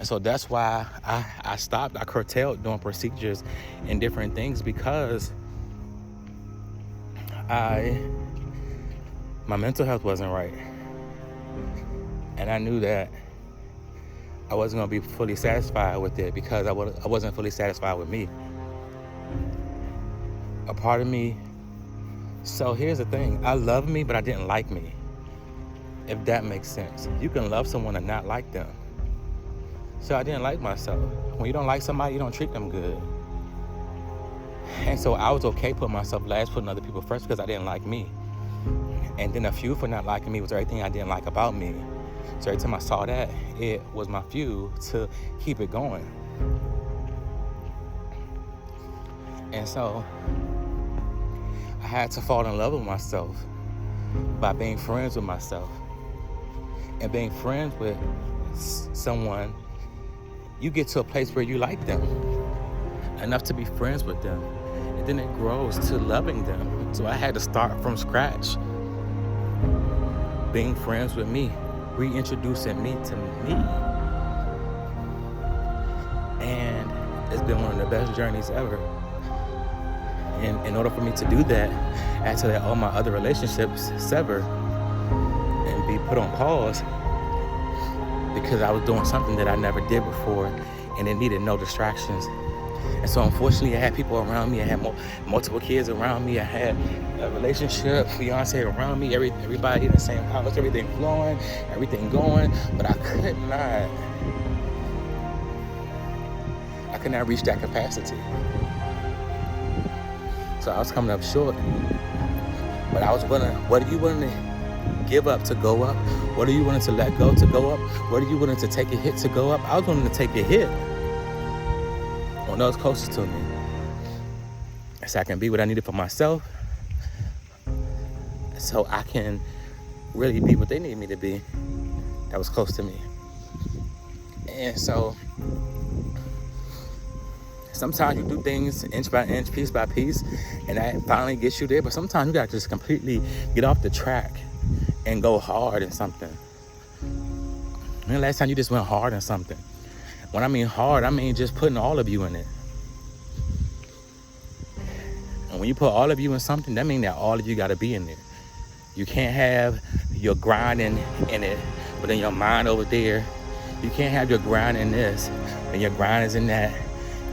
So that's why I stopped. I curtailed doing procedures and different things because my mental health wasn't right. And I knew that I wasn't going to be fully satisfied with it because I wasn't fully satisfied with me. A part of me. So here's the thing. I love me, but I didn't like me. If that makes sense. You can love someone and not like them. So I didn't like myself. When you don't like somebody, you don't treat them good. And so I was okay putting myself last, putting other people first because I didn't like me. And then a fuel for not liking me was everything I didn't like about me. So every time I saw that, it was my fuel to keep it going. And so I had to fall in love with myself by being friends with myself. And being friends with someone, you get to a place where you like them enough to be friends with them. And then it grows to loving them. So I had to start from scratch. Being friends with me, reintroducing me to me. And it's been one of the best journeys ever. And in order for me to do that, I had to let all my other relationships sever and be put on pause because I was doing something that I never did before and it needed no distractions. And so unfortunately I had people around me. I had multiple kids around me. I had a relationship, fiance around me, everybody in the same house, everything flowing, everything going, but I could not reach that capacity. So I was coming up short. But I was willing. What are you willing to give up to go up? What are you willing to let go to go up? What are you willing to take a hit to go up? I was willing to take a hit on those closest to me, so I can be what I needed for myself, so I can really be what they need me to be that was close to me. And so sometimes you do things inch by inch, piece by piece, and that finally gets you there. But sometimes you gotta just completely get off the track and go hard in something. When the last time you just went hard in something? When I mean hard, I mean just putting all of you in it. And when you put all of you in something, that means that all of you gotta be in there. You can't have your grinding in it, but then your mind over there. You can't have your grind in this, and your grind is in that.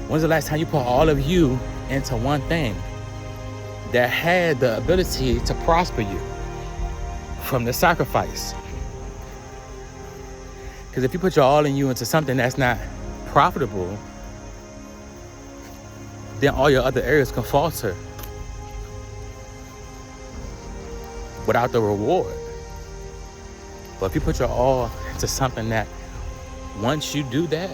When's the last time you put all of you into one thing that had the ability to prosper you from the sacrifice? Because if you put your all in you into something that's not profitable, then all your other areas can falter without the reward. But if you put your all into something that once you do that,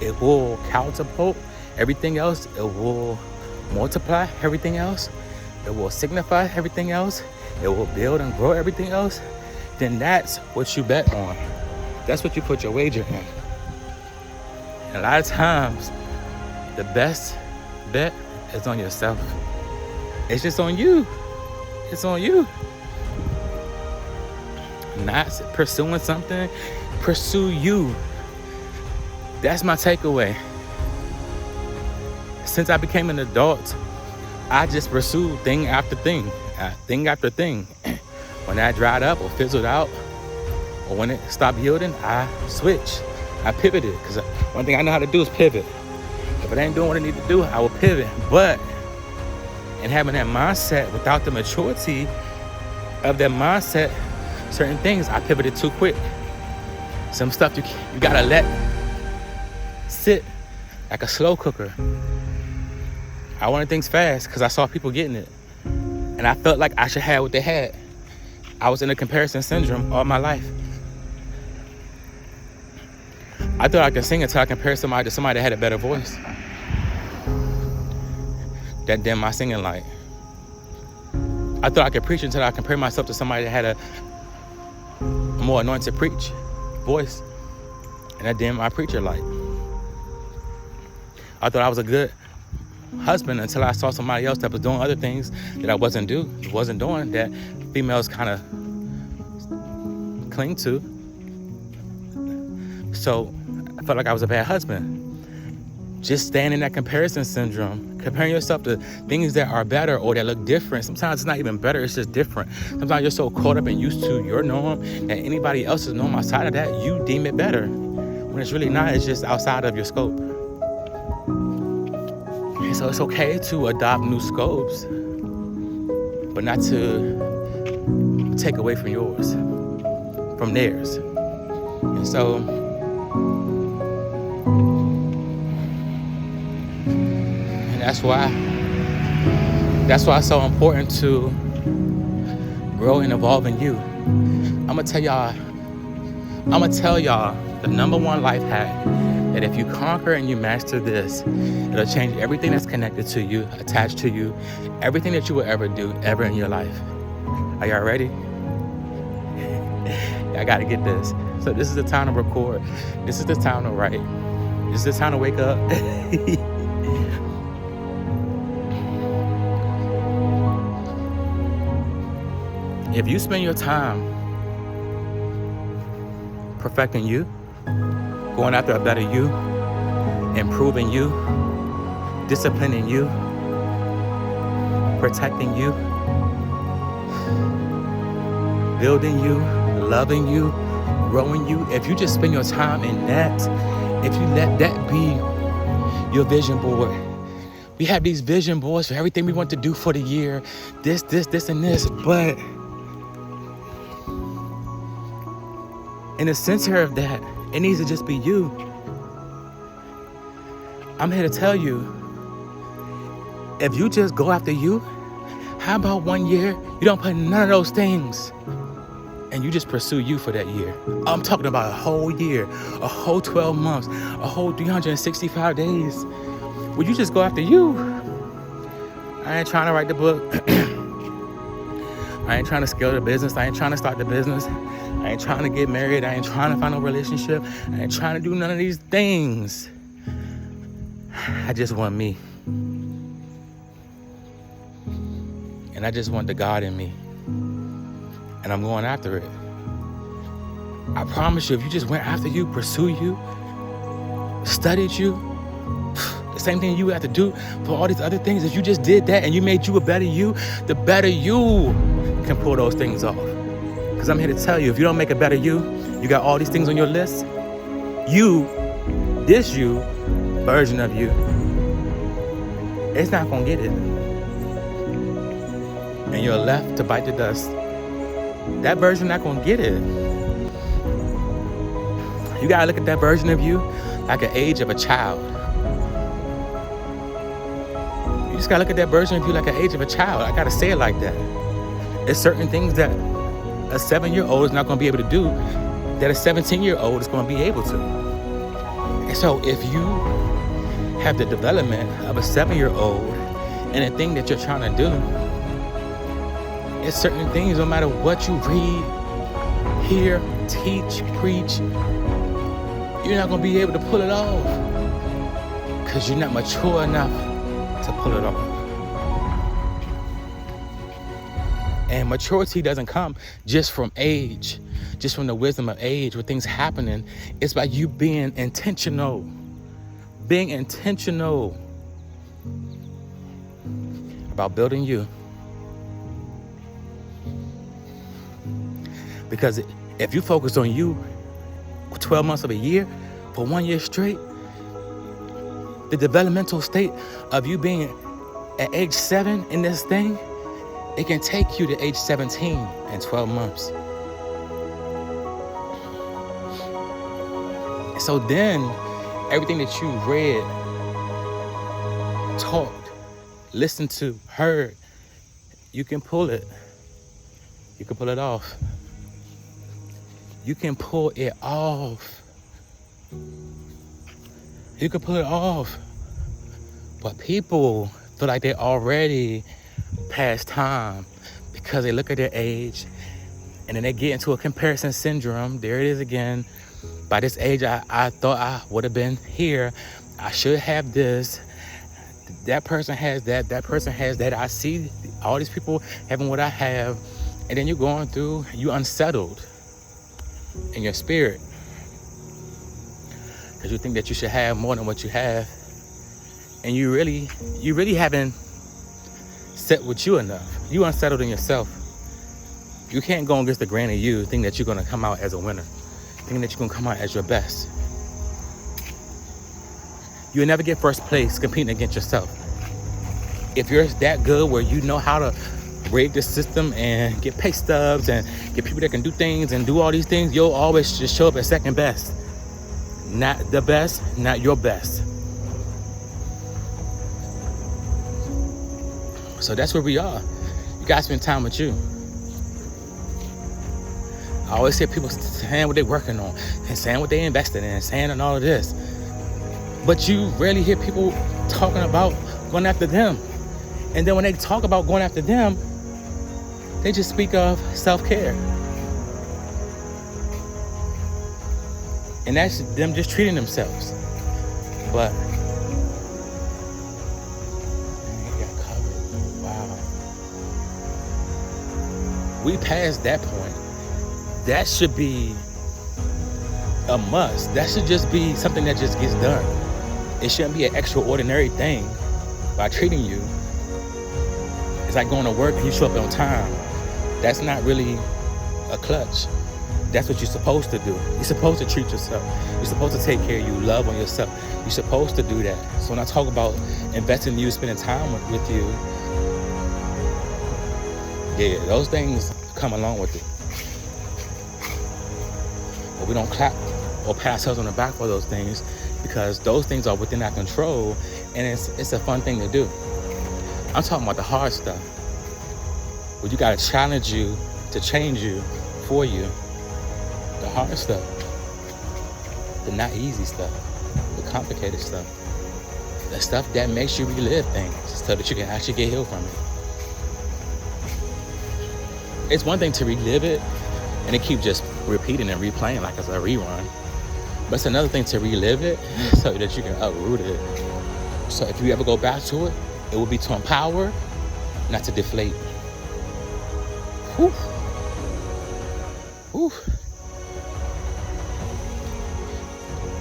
it will catapult everything else, it will multiply everything else, it will signify everything else, it will build and grow everything else, then that's what you bet on. That's what you put your wager in. And a lot of times, the best bet is on yourself. It's just on you. It's on you. Not pursuing something, pursue you. That's my takeaway. Since I became an adult, I just pursued thing after thing after thing. When that dried up or fizzled out, or when it stopped yielding, I switched. I pivoted, because one thing I know how to do is pivot. If it ain't doing what I need to do, I will pivot. But in having that mindset, without the maturity of that mindset, certain things I pivoted too quick. Some stuff you gotta let sit like a slow cooker. I wanted things fast because I saw people getting it, and I felt like I should have what they had. I was in a comparison syndrome all my life. I thought I could sing until I compared somebody to somebody that had a better voice. That dimmed my singing light. I thought I could preach until I compared myself to somebody that had a more anointed preach voice, and that dimmed my preacher light. I thought I was a good husband until I saw somebody else that was doing other things that I wasn't doing, that females kind of cling to. So felt like I was a bad husband. Just staying in that comparison syndrome, comparing yourself to things that are better or that look different. Sometimes it's not even better, it's just different. Sometimes you're so caught up and used to your norm that anybody else's norm outside of that, you deem it better. When it's really not, it's just outside of your scope. And so it's okay to adopt new scopes, but not to take away from yours, from theirs. And so, and that's why it's so important to grow and evolve in you. I'm gonna tell y'all the number one life hack, that if you conquer and you master this, it'll change everything that's connected to you, attached to you, everything that you will ever do, ever in your life. Are y'all ready? I gotta get this. So this is the time to record. This is the time to write. This is the time to wake up. If you spend your time perfecting you, going after a better you, improving you, disciplining you, protecting you, building you, loving you, growing you, if you just spend your time in that, if you let that be your vision board. We have these vision boards for everything we want to do for the year, this, and this, but in the center of that, it needs to just be you. I'm here to tell you, if you just go after you, how about 1 year, you don't put none of those things and you just pursue you for that year? I'm talking about a whole year, a whole 12 months, a whole 365 days. Would you just go after you? I ain't trying to write the book. I ain't trying to scale the business. I ain't trying to start the business. I ain't trying to get married. I ain't trying to find a relationship. I ain't trying to do none of these things. I just want me. And I just want the God in me. And I'm going after it. I promise you, if you just went after you, pursue you, studied you, the same thing you have to do for all these other things, if you just did that and you made you a better you, the better you can pull those things off. Because I'm here to tell you, if you don't make a better you, you got all these things on your list, this version of you, it's not going to get it. And you're left to bite the dust. That version not going to get it. You got to look at that version of you like an age of a child. You just got to look at that version of you like an age of a child. I got to say it like that. There's certain things that a 7-year-old is not going to be able to do that a 17-year-old is going to be able to. And so if you have the development of a 7-year-old and the thing that you're trying to do, it's certain things, no matter what you read, hear, teach, preach, you're not going to be able to pull it off because you're not mature enough to pull it off. And maturity doesn't come just from age, just from the wisdom of age, with things happening. It's by you being intentional about building you. Because if you focus on you 12 months of a year, for 1 year straight, the developmental state of you being at age 7 in this thing, it can take you to age 17 in 12 months. So then, everything that you read, taught, listened to, heard, you can pull it. You can pull it off. You can pull it off. You can pull it off. But people feel like they're already past time because they look at their age and then they get into a comparison syndrome. There it is again. By this age, I thought I would have been here. I should have this. That person has that. That person has that. I see all these people having what I have. And then you're going through, you unsettled in your spirit. because you think that you should have more than what you have, and you really haven't set with you enough. You unsettled in yourself. You can't go against the grain of you, think that you're going to come out as a winner, think that you're going to come out as your best. You'll never get first place competing against yourself. If you're that good where you know how to rig the system and get pay stubs and get people that can do things and do all these things, you'll always just show up at second best. Not the best, not your best. So that's where we are. You gotta spend time with you. I always hear people saying what they're working on and saying what they invested in and saying and all of this. But you rarely hear people talking about going after them. And then when they talk about going after them, they just speak of self-care. And that's them just treating themselves. But they got covered. Wow. We passed that point. That should be a must. That should just be something that just gets done. It shouldn't be an extraordinary thing by treating you. It's like going to work and you show up on time. That's not really a clutch. That's what you're supposed to do. You're supposed to treat yourself. You're supposed to take care of you, love on yourself. You're supposed to do that. So when I talk about investing in you, spending time with you, yeah, those things come along with it. But we don't clap or pat ourselves on the back for those things, because those things are within our control, and it's a fun thing to do. I'm talking about the hard stuff, where you gotta challenge you to change you for you. The hard stuff, the not easy stuff, the complicated stuff, the stuff that makes you relive things so that you can actually get healed from it. It's one thing to relive it and it keep just repeating and replaying like it's a rerun. But it's another thing to relive it so that you can uproot it. So if you ever go back to it, it will be to empower, not to deflate. Whew. Whew.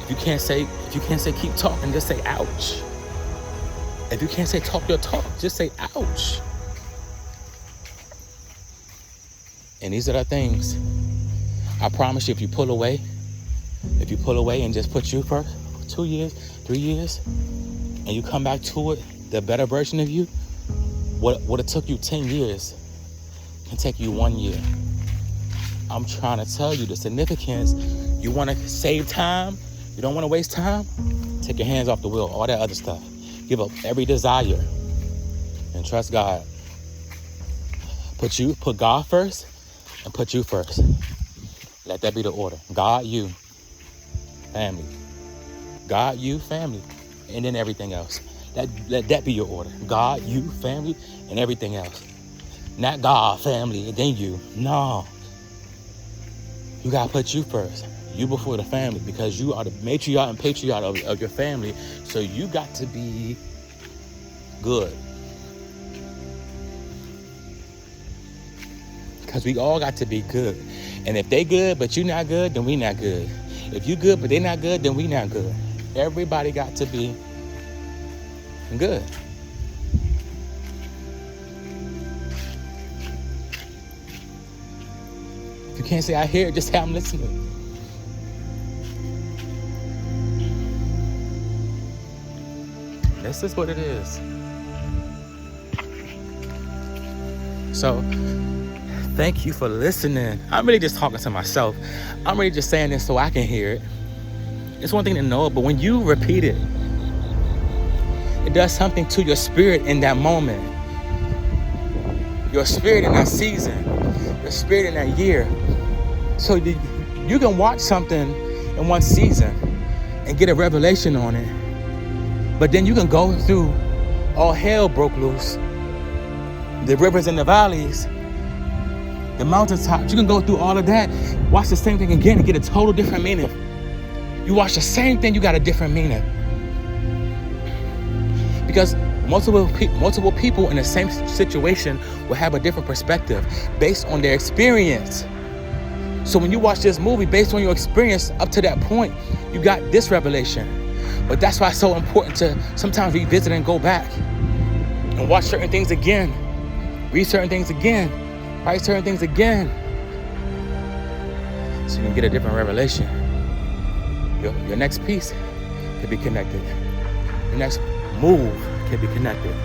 If you can't say keep talking, just say ouch. If you can't say talk your talk, just say ouch. And these are the things. I promise you, if you pull away and just put you first for 2 years, 3 years, and you come back to it, the better version of you, what it took you 10 years can take you 1 year. I'm trying to tell you the significance. You want to save time? You don't want to waste time? Take your hands off the wheel, all that other stuff. Give up every desire and trust God. Put God first and put you first. Let that be the order. God, you, family. God, you, family, and then everything else. Let that be your order. God, you, family, and everything else. Not God, family, and then you. No. You gotta put you first. You before the family, because you are the matriarch and patriarch of your family. So you got to be good. Because we all got to be good. And if they good, but you not good, then we not good. If you good, but they not good, then we not good. Everybody got to be good. If you can't say I hear it, just say I'm listening. This is what it is. So, thank you for listening. I'm really just talking to myself. I'm really just saying this so I can hear it. It's one thing to know it, but when you repeat it, it does something to your spirit in that moment. Your spirit in that season. Your spirit in that year. So you can watch something in one season and get a revelation on it. But then you can go through, all hell broke loose. The rivers and the valleys, the mountaintops, you can go through all of that, watch the same thing again and get a total different meaning. You watch the same thing, you got a different meaning. Because multiple people in the same situation will have a different perspective based on their experience. So when you watch this movie, based on your experience up to that point, you got this revelation. But that's why it's so important to sometimes revisit and go back and watch certain things again, read certain things again, write certain things again, so you can get a different revelation. Your next piece can be connected. Your next move can be connected.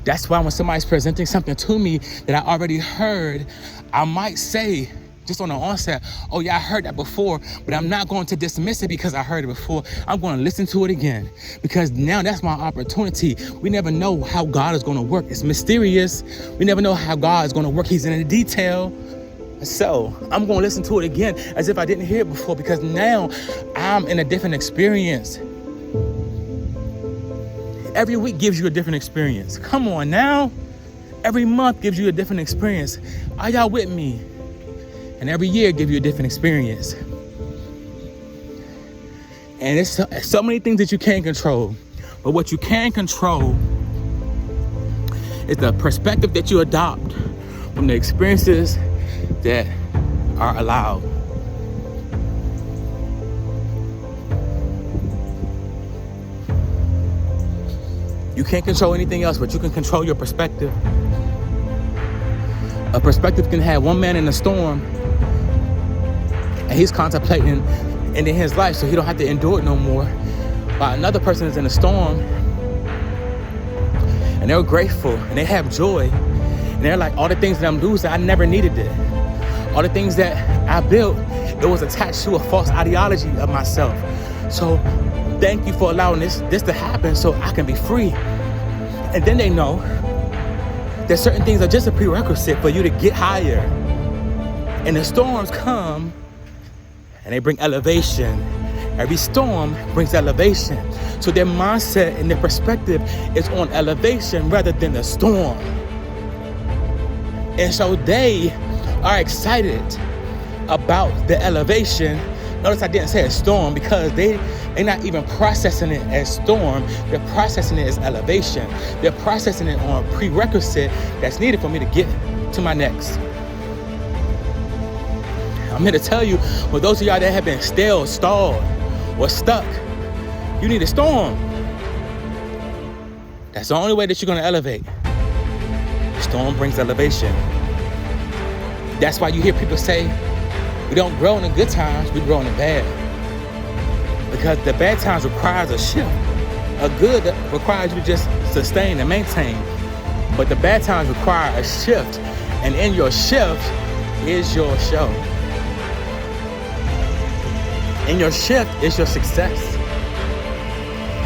That's why when somebody's presenting something to me that I already heard, I might say, just on the onset, oh yeah, I heard that before, but I'm not going to dismiss it because I heard it before. I'm going to listen to it again, because now that's my opportunity. We never know how God is going to work. It's mysterious. We never know how God is going to work. He's in the detail. So I'm going to listen to it again as if I didn't hear it before, because now I'm in a different experience. Every week gives you a different experience. Come on now. Every month gives you a different experience. Are y'all with me? And every year gives you a different experience. And it's so many things that you can't control. But what you can control is the perspective that you adopt from the experiences that are allowed. You can't control anything else, but you can control your perspective. A perspective can have one man in a storm, and he's contemplating ending his life so he don't have to endure it no more. While another person is in a storm, and they're grateful, and they have joy, and they're like, all the things that I'm losing, I never needed it. All the things that I built, it was attached to a false ideology of myself. So thank you for allowing this to happen so I can be free. And then they know that certain things are just a prerequisite for you to get higher. And the storms come and they bring elevation. Every storm brings elevation. So their mindset and their perspective is on elevation rather than the storm. And so they are excited about the elevation. Notice I didn't say a storm, because they're not even processing it as storm. They're processing it as elevation. They're processing it on a prerequisite that's needed for me to get to my next. I'm here to tell you, for those of y'all that have been stalled, or stuck, you need a storm. That's the only way that you're going to elevate. The storm brings elevation. That's why you hear people say, we don't grow in the good times, we grow in the bad. Because the bad times requires a shift. A good requires you to just sustain and maintain. But the bad times require a shift. And in your shift is your show. In your shift is your success.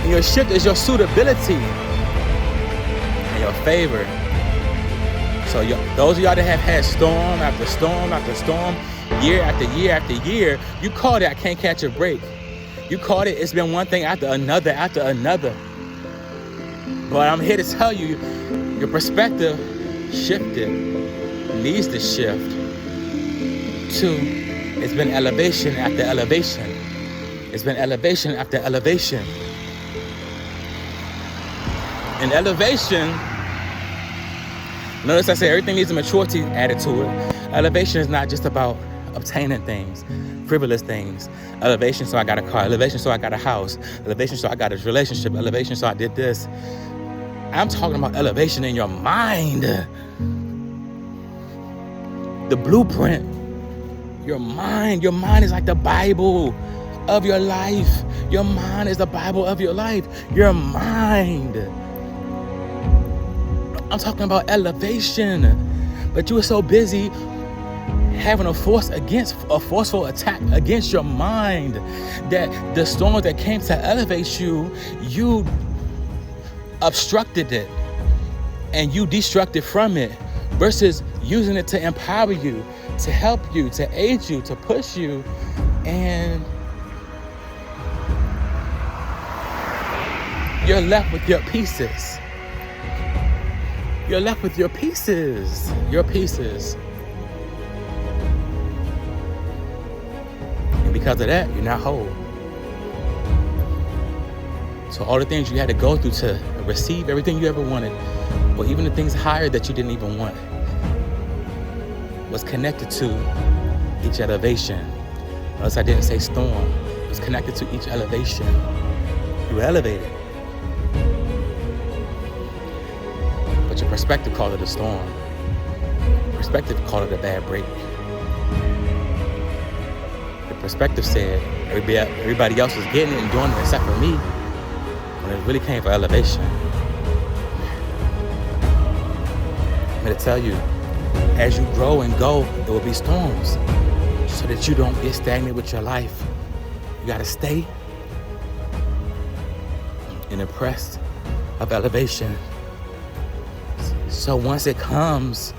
In your shift is your suitability and your favor. So those of y'all that have had storm after storm after storm, year after year after year, you called it, I can't catch a break. You called it, it's been one thing after another after another. But I'm here to tell you, your perspective shifted, needs to shift to, it's been elevation after elevation. It's been elevation after elevation. And elevation, notice I say everything needs a maturity added to it. Elevation is not just about obtaining things, frivolous things. Elevation so I got a car, elevation so I got a house, elevation so I got a relationship, elevation so I did this. I'm talking about elevation in your mind. The blueprint. Your mind is like the Bible of your life. Your mind is the Bible of your life. Your mind. I'm talking about elevation. But you were so busy having a forceful attack against your mind that the storm that came to elevate you, you obstructed it and you destructed from it, versus using it to empower you, to help you, to aid you, to push you. And you're left with your pieces. You're left with your pieces. Your pieces. And because of that, you're not whole. So all the things you had to go through to receive everything you ever wanted, or even the things higher that you didn't even want, was connected to each elevation. Notice I didn't say storm. It was connected to each elevation. You were elevated. But your perspective called it a storm. Perspective called it a bad break. The perspective said everybody else was getting it and doing it except for me, when it really came for elevation. I'm here to tell you, as you grow and go, there will be storms, so that you don't get stagnant with your life. You gotta stay in the press of elevation. So once it comes,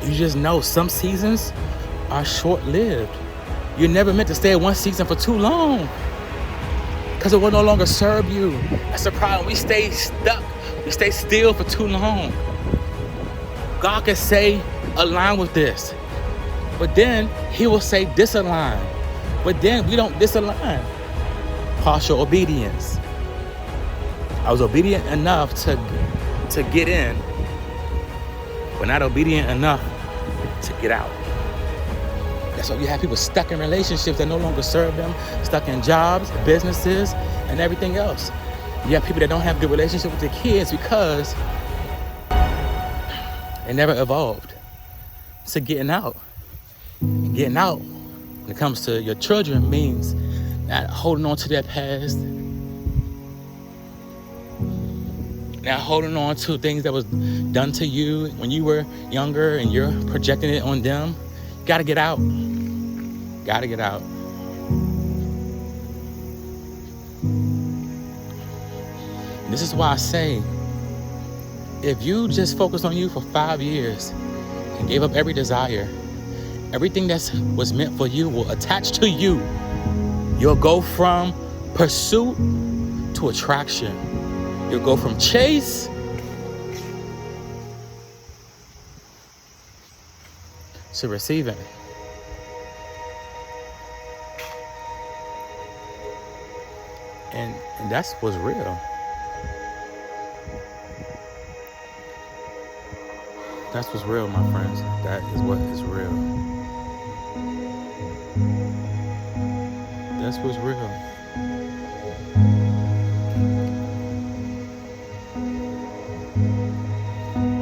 you just know some seasons are short-lived. You're never meant to stay in one season for too long, because it will no longer serve you. That's the problem. We stay stuck. We stay still for too long. God can say, align with this. But then he will say, disalign. But then we don't disalign. Partial obedience. I was obedient enough to get in, but not obedient enough to get out. That's why you have people stuck in relationships that no longer serve them, stuck in jobs, businesses, and everything else. You have people that don't have good relationships with their kids because they never evolved. So getting out. And getting out, when it comes to your children, means not holding on to their past, not holding on to things that was done to you when you were younger and you're projecting it on them. You gotta get out. Gotta get out. And this is why I say, if you just focus on you for 5 years and gave up every desire, everything that was meant for you will attach to you. You'll go from pursuit to attraction. You'll go from chase to receiving. And that's what's real. That's what's real, my friends. That is what is real. That's what's real.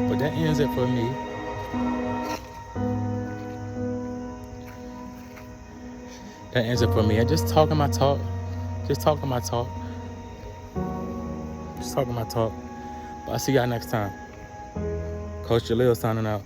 But that ends it for me. That ends it for me. I'm just talking my talk. Just talking my talk. Just talking my talk. But I'll see y'all next time. Coach Jaliel signing out.